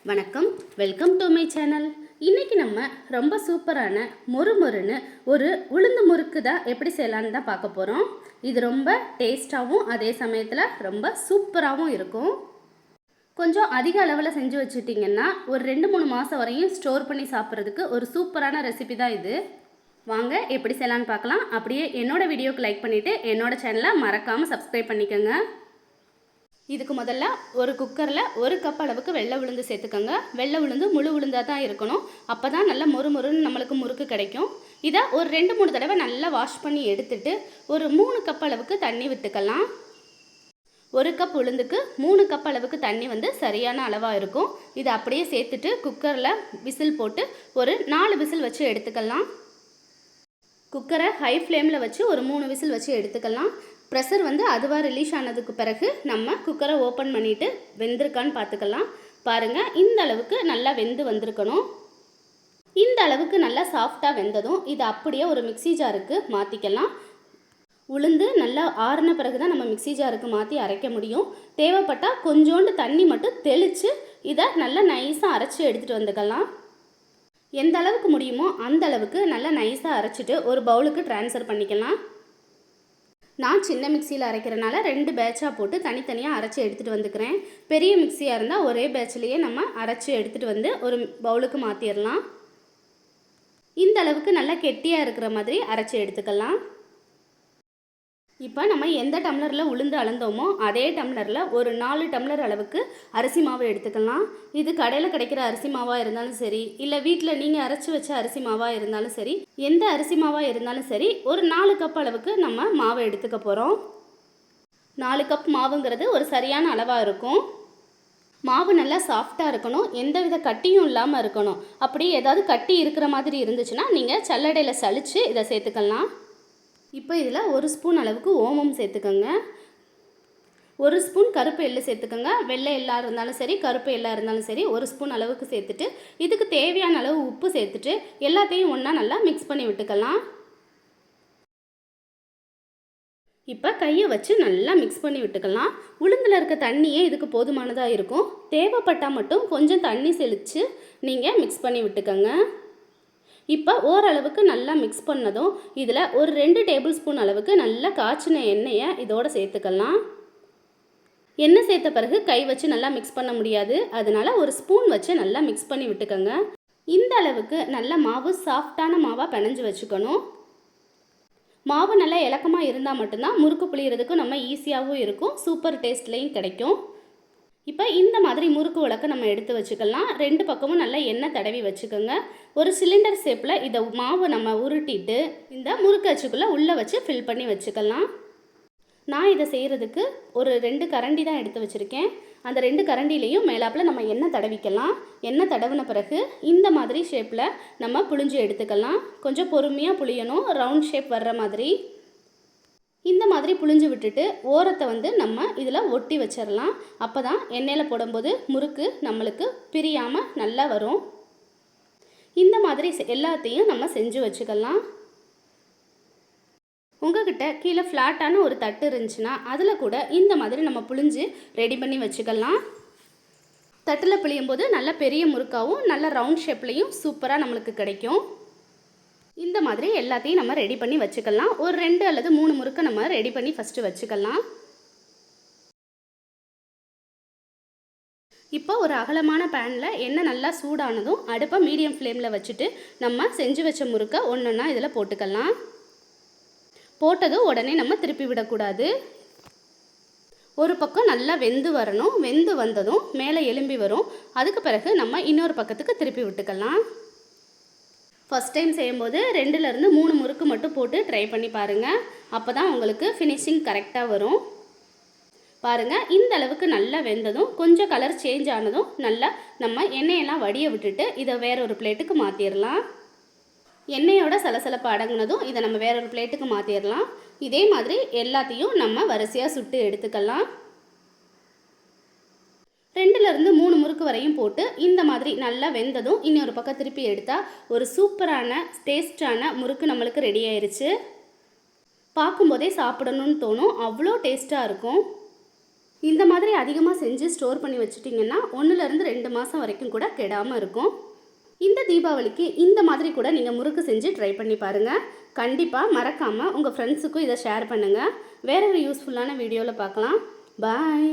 வணக்கம், welcome to my channel. இன்றைக்கி நம்ம ரொம்ப சூப்பரான மொறுமொறுன்னு ஒரு உளுந்து முறுக்கு தான் எப்படி செய்யலான்னு தான் பார்க்க போகிறோம். இது ரொம்ப டேஸ்ட்டாகவும் அதே சமயத்தில் ரொம்ப சூப்பராகவும் இருக்கும். கொஞ்சம் அதிக அளவில் செஞ்சு வச்சுட்டிங்கன்னா ஒரு 2-3 மாதம் வரையும் ஸ்டோர் பண்ணி சாப்பிட்றதுக்கு ஒரு சூப்பரான ரெசிபி தான் இது. வாங்க எப்படி செய்யலான்னு பார்க்கலாம். அப்படியே என்னோடய வீடியோக்கு லைக் பண்ணிவிட்டு என்னோடய சேனலை மறக்காமல் சப்ஸ்கிரைப் பண்ணிக்கோங்க. இதுக்கு முதல்ல ஒரு குக்கரில் 1 கப் அளவுக்கு வெள்ளை உளுந்து சேர்த்துக்கோங்க. வெள்ளை உளுந்து முழு உளுந்தாக தான் இருக்கணும். அப்போ தான் நல்லா மொறுமொறுன்னு நம்மளுக்கு முறுக்கு கிடைக்கும். இதை ஒரு 2-3 தடவை நல்லா வாஷ் பண்ணி எடுத்துட்டு ஒரு 3 கப் அளவுக்கு தண்ணி விட்டுக்கலாம். 1 கப் உளுந்துக்கு 3 கப் அளவுக்கு தண்ணி சரியான அளவாக இருக்கும். இதை அப்படியே சேர்த்துட்டு குக்கரில் விசில் போட்டு ஒரு 4 விசில் வச்சு எடுத்துக்கலாம். குக்கரை ஹை ஃப்ளேமில் வச்சு ஒரு 3 விசில் வச்சு எடுத்துக்கலாம். ப்ரெஷர் அதுவாக ரிலீஸ் ஆனதுக்கு பிறகு நம்ம குக்கரை ஓப்பன் பண்ணிவிட்டு வெந்திருக்கான்னு பார்த்துக்கலாம். பாருங்கள், இந்த அளவுக்கு நல்லா வெந்து வந்திருக்கணும். இந்த அளவுக்கு நல்லா சாஃப்டாக வெந்ததும் இதை அப்படியே ஒரு மிக்ஸி ஜாருக்கு மாற்றிக்கலாம். உளுந்து நல்லா ஆறின பிறகு தான் நம்ம மிக்ஸி ஜாருக்கு மாற்றி அரைக்க முடியும். தேவைப்பட்டால் கொஞ்சோண்டு தண்ணி மட்டும் தெளித்து இதை நல்லா நைஸாக அரைச்சி எடுத்துகிட்டு வந்துக்கலாம். எந்த அளவுக்கு முடியுமோ அந்த அளவுக்கு நல்லா நைஸாக அரைச்சிட்டு ஒரு பவுலுக்கு ட்ரான்ஸ்ஃபர் பண்ணிக்கலாம். நான் சின்ன மிக்சியில் அரைக்கிறனால 2 பேட்சாக போட்டு தனித்தனியாக அரைச்சி எடுத்துகிட்டு வந்துக்கிறேன். பெரிய மிக்சியாக இருந்தால் ஒரே பேட்ச்லேயே நம்ம அரைச்சி எடுத்துகிட்டு வந்து ஒரு பவுலுக்கு மாற்றிடலாம். இந்த அளவுக்கு நல்லா கெட்டியாக இருக்கிற மாதிரி அரைச்சி எடுத்துக்கலாம். இப்போ நம்ம எந்த டம்ளரில் உளுந்து அளந்தோமோ அதே டம்ளரில் ஒரு 4 டம்ளர் அளவுக்கு அரிசி மாவு எடுத்துக்கலாம். இது கடையில் கிடைக்கிற அரிசி மாவாக இருந்தாலும் சரி, இல்லை வீட்டில் நீங்கள் அரைச்சி வச்ச அரிசி மாவாக இருந்தாலும் சரி, எந்த அரிசி மாவாக இருந்தாலும் சரி, ஒரு 4 கப் அளவுக்கு நம்ம மாவை எடுத்துக்க போகிறோம். 4 கப் மாவுங்கிறது ஒரு சரியான அளவாக இருக்கும். மாவு நல்லா சாஃப்டாக இருக்கணும், எந்தவித கட்டியும் இல்லாமல் இருக்கணும். அப்படி ஏதாவது கட்டி இருக்கிற மாதிரி இருந்துச்சுன்னா நீங்கள் சல்லடையில் சலித்து இதை சேர்த்துக்கலாம். இப்போ இதில் 1 ஸ்பூன் அளவுக்கு ஓமம் சேர்த்துக்கோங்க. 1 ஸ்பூன் கருப்பு எள்ளு சேர்த்துக்கோங்க. வெள்ளை எள்ளாக இருந்தாலும் சரி, கருப்பு எள்ளாக இருந்தாலும் சரி, 1 ஸ்பூன் அளவுக்கு சேர்த்துட்டு இதுக்கு தேவையான அளவு உப்பு சேர்த்துட்டு எல்லாத்தையும் ஒன்றா நல்லா மிக்ஸ் பண்ணி விட்டுக்கலாம். இப்போ கையை வச்சு நல்லா மிக்ஸ் பண்ணி விட்டுக்கலாம். உளுந்தில் இருக்க தண்ணியே இதுக்கு போதுமானதாக இருக்கும். தேவைப்பட்டால் மட்டும் கொஞ்சம் தண்ணி தெளித்து நீங்கள் மிக்ஸ் பண்ணி விட்டுக்கோங்க. இப்போ ஓரளவுக்கு நல்லா மிக்ஸ் பண்ணதும் இதில் ஒரு 2 டேபிள் ஸ்பூன் அளவுக்கு நல்லா காய்ச்சின எண்ணெயை இதோடு சேர்த்துக்கலாம். எண்ணெய் சேர்த்த பிறகு கை வச்சு நல்லா மிக்ஸ் பண்ண முடியாது, அதனால் ஒரு ஸ்பூன் வச்சு நல்லா மிக்ஸ் பண்ணி விட்டுக்கோங்க. இந்த அளவுக்கு நல்ல மாவு சாஃப்டான மாவாக பிணைஞ்சு வச்சுக்கணும். மாவு நல்லா இலக்கமாக இருந்தால் மட்டும்தான் முறுக்கு புளியறதுக்கும் நம்ம ஈஸியாகவும் இருக்கும், சூப்பர் டேஸ்ட்லேயும் கிடைக்கும். இப்போ இந்த மாதிரி முறுக்கு உலக்க நம்ம எடுத்து வச்சுக்கலாம். 2 பக்கமும் நல்லா எண்ணெய் தடவி வச்சுக்கோங்க. ஒரு சிலிண்டர் ஷேப்பில் இதை மாவை நம்ம உருட்டிட்டு இந்த முறுக்கு அச்சுக்குள்ளே உள்ளே வச்சு ஃபில் பண்ணி வச்சுக்கலாம். நான் இதை செய்கிறதுக்கு ஒரு 2 கரண்டி தான் எடுத்து வச்சுருக்கேன். அந்த 2 கரண்டிலையும் மேலாப்பில் நம்ம எண்ணெய் தடவிக்கலாம். எண்ணெய் தடவின பிறகு இந்த மாதிரி ஷேப்பில் நம்ம புழிஞ்சு எடுத்துக்கலாம். கொஞ்சம் பொறுமையாக புளியணும், ரவுண்ட் ஷேப் வர்ற மாதிரி. இந்த மாதிரி புழிஞ்சு விட்டுட்டு ஓரத்தை நம்ம இதில் ஒட்டி வச்சிடலாம். அப்போ தான் எண்ணெயில் போடும்போது முறுக்கு நம்மளுக்கு பிரியாமல் நல்லா வரும். இந்த மாதிரி எல்லாத்தையும் நம்ம செஞ்சு வச்சுக்கலாம். உங்ககிட்ட கீழே ஃப்ளாட்டான ஒரு தட்டு இருந்துச்சுன்னா அதில் கூட இந்த மாதிரி நம்ம புழிஞ்சு ரெடி பண்ணி வச்சுக்கலாம். தட்டில் பிழியும் போது நல்ல பெரிய முறுக்காகவும் நல்ல ரவுண்ட் ஷேப்லேயும் சூப்பராக நம்மளுக்கு கிடைக்கும். இந்த மாதிரி எல்லாத்தையும் நம்ம ரெடி பண்ணி வச்சுக்கலாம். ஒரு 2 அல்லது 3 முறுக்கை நம்ம ரெடி பண்ணி ஃபஸ்ட்டு வச்சுக்கலாம். இப்போ ஒரு அகலமான பேனில் எண்ணெய் நல்லா சூடானதும் அடுப்பை மீடியம் ஃப்ளேமில் வச்சுட்டு நம்ம செஞ்சு வச்ச முறுக்கை ஒன்றொன்னா இதில் போட்டுக்கலாம். போட்டதும் உடனே நம்ம திருப்பி விடக்கூடாது. ஒரு பக்கம் நல்லா வெந்து வரணும். வெந்து வந்ததும் மேலே எலும்பி வரும். அதுக்கு பிறகு நம்ம இன்னொரு பக்கத்துக்கு திருப்பி விட்டுக்கலாம். ஃபஸ்ட் டைம் செய்யும்போது 2லேருந்து 3 முறுக்கு மட்டும் போட்டு ட்ரை பண்ணி பாருங்கள். அப்போ தான் உங்களுக்கு ஃபினிஷிங் கரெக்டாக வரும். பாருங்கள், இந்த அளவுக்கு நல்லா வெந்ததும் கொஞ்சம் கலர் சேஞ்ச் ஆனதும் நல்லா நம்ம எண்ணெயெல்லாம் வடிய விட்டுட்டு இதை வேற ஒரு பிளேட்டுக்கு மாற்றிடலாம். எண்ணெயோட சலசலப்பு அடங்கினதும் இதை நம்ம வேற ஒரு பிளேட்டுக்கு மாற்றிடலாம். இதே மாதிரி எல்லாத்தையும் நம்ம வரிசையாக சுட்டு எடுத்துக்கலாம். 2லேருந்து 3 முறுக்கு வரையும் போட்டு இந்த மாதிரி நல்லா வெந்ததும் இன்னொரு பக்கம் திருப்பி எடுத்தால் ஒரு சூப்பரான டேஸ்டான முறுக்கு நம்மளுக்கு ரெடி ஆயிடுச்சு. பார்க்கும்போதே சாப்பிடணும்னு தோணும், அவ்வளோ டேஸ்ட்டாக இருக்கும். இந்த மாதிரி அதிகமாக செஞ்சு ஸ்டோர் பண்ணி வச்சுட்டிங்கன்னா 1லேருந்து 2 மாதம் வரைக்கும் கூட கெடாமல் இருக்கும். இந்த தீபாவளிக்கு இந்த மாதிரி கூட நீங்கள் முறுக்கு செஞ்சு ட்ரை பண்ணி பாருங்கள். கண்டிப்பாக மறக்காமல் உங்கள் ஃப்ரெண்ட்ஸுக்கும் இதை ஷேர் பண்ணுங்கள். வேற ஒரு யூஸ்ஃபுல்லான வீடியோவில் பார்க்கலாம். பாய்.